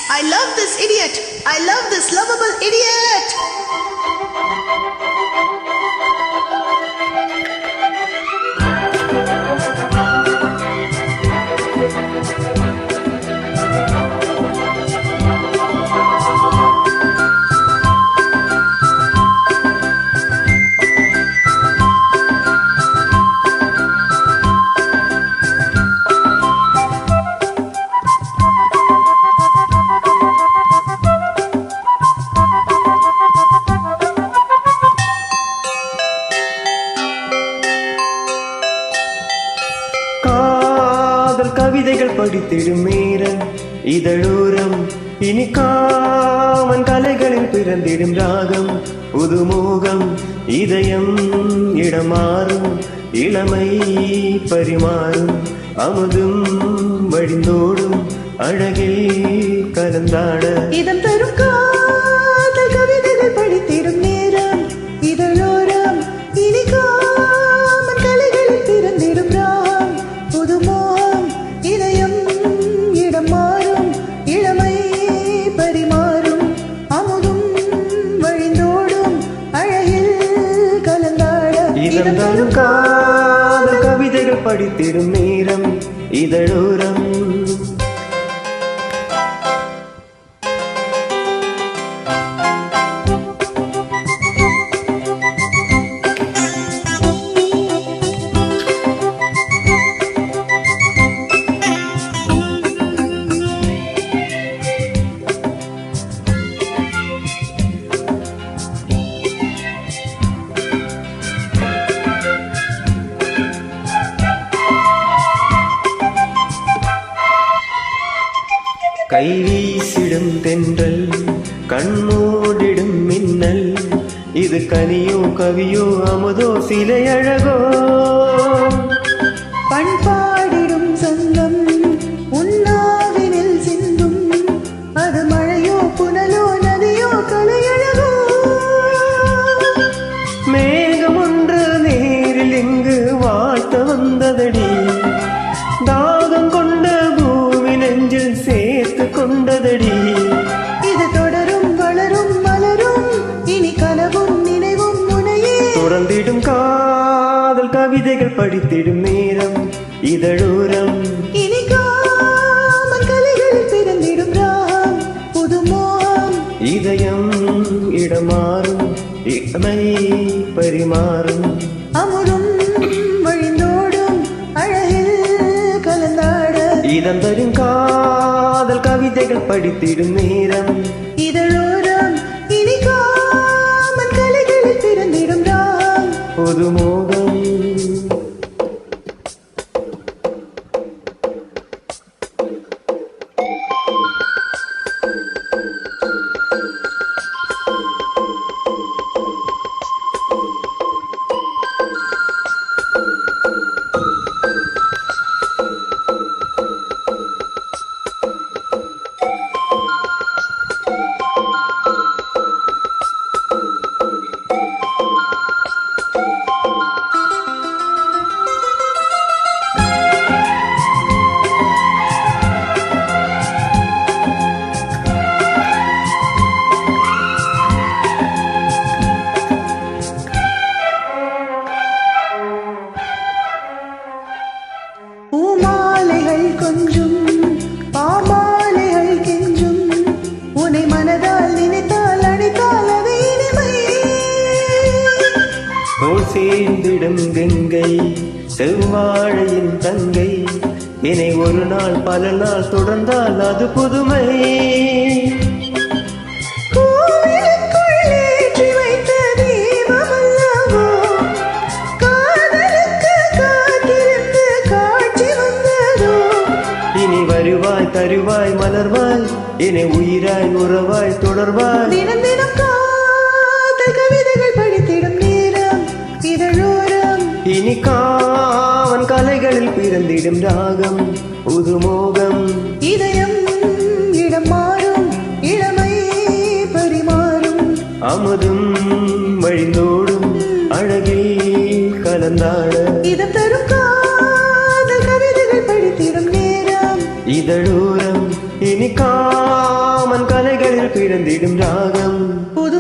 I love this idiot. I love this lovable idiot. கவிதைகள் படித்திடும் நேரம் இதழோரம் இனிக்காமன் கலைகளில் பிறந்திடும் ராகம் புதுமோகம் இதயம் இடமாறும் இளமை பரிமாறும் அமுதும் வழிந்தோடும் அழகில் கலந்தாட இதம் தரும் காதல் கவிதைகள் படித்திடும் நேரம் இதழோரம் இனிக்காமன் கலைகளில் பிறந்திடும் ராகம் புதுமோகம் இதயம் இடம் மாறும் இளமை பரிமாறும் அமுதும் வழிந்தோடும் அழகில் கலந்தாட இதம் தரும் காதல் கவிதைகள் படித்திடும் நேரம் இதழோரம் கை வீசிடும் தென்றல் கண்மூடிடும் மின்னல் இது கனியோ கவியோ அமுதோ சிலை அழகோ பண்பாடிடும் சங்கம் உன்னாவினில் சிந்தும் அது மழையோ புனலோ நதியோ கலையழகோ மேகம் ஒன்று நேரில் இங்கு வாழ்த்த வந்ததடி தாகம் கொண்ட பூமி நெஞ்சில் சேர்த்து கொண்டதடி இது தொடரும் வளரும் மலரும் இனி கனவும் நினைவும் முனையே தொடர்ந்திடும் காதல் கவிதைகள் படித்திடும் நேரம் இதழோரம் இனி காமன் கலைகளில் பிறந்திடும் ராகம் புதுமோகம் இதயம் இடமாறும் இளமை பரிமாறும் அமுதும் வழிந்தோடும் அழகில் கலந்தாட இதம் தரும் காதல் கவிதைகள் படித்திடும் நேரம் இதழோரம் இனி காமன் கலைகளில் பிறந்திடும் ராகம் புதுமோகம் பூமாலைகள் கொஞ்சும் பாமாலைகள் கெஞ்சும் உன்னை மனதால் நினைத்தால் அடித்தால் அது இனிமை தோல் சேர்ந்திடும் கங்கை செவ்வாழையின் தங்கை என்னை ஒரு நாள் பல நாள் தொடர்ந்தால் அது புதுமை கோவிலுக்குள் ஏற்றி வைத்த தீபம் அல்லவோ காதலுக்கு காத்திருந்து காட்சி வந்ததோ இனி வருவாய் தருவாய் மலர்வாய் என்னை உயிராய் உறவாய் தொடர்வாய் தினம் தினம் காதல் கவிதைகள் படித்திடும் நேரம் இதழோரம் இனி காவன் கலைகளில் பிறந்திடும் ராகம் புதுமோகம் இதயம் இடம் மாறும் இளமை பரிமாறும் அமுதும் வழிந்தோடும் அழகில் கலந்தாட இதம் தரும் காதல் கவிதைகள் படித்திடும் நேரம் இதழோரம் இனி கலைகளில் பிறந்திடும் ராகம் புது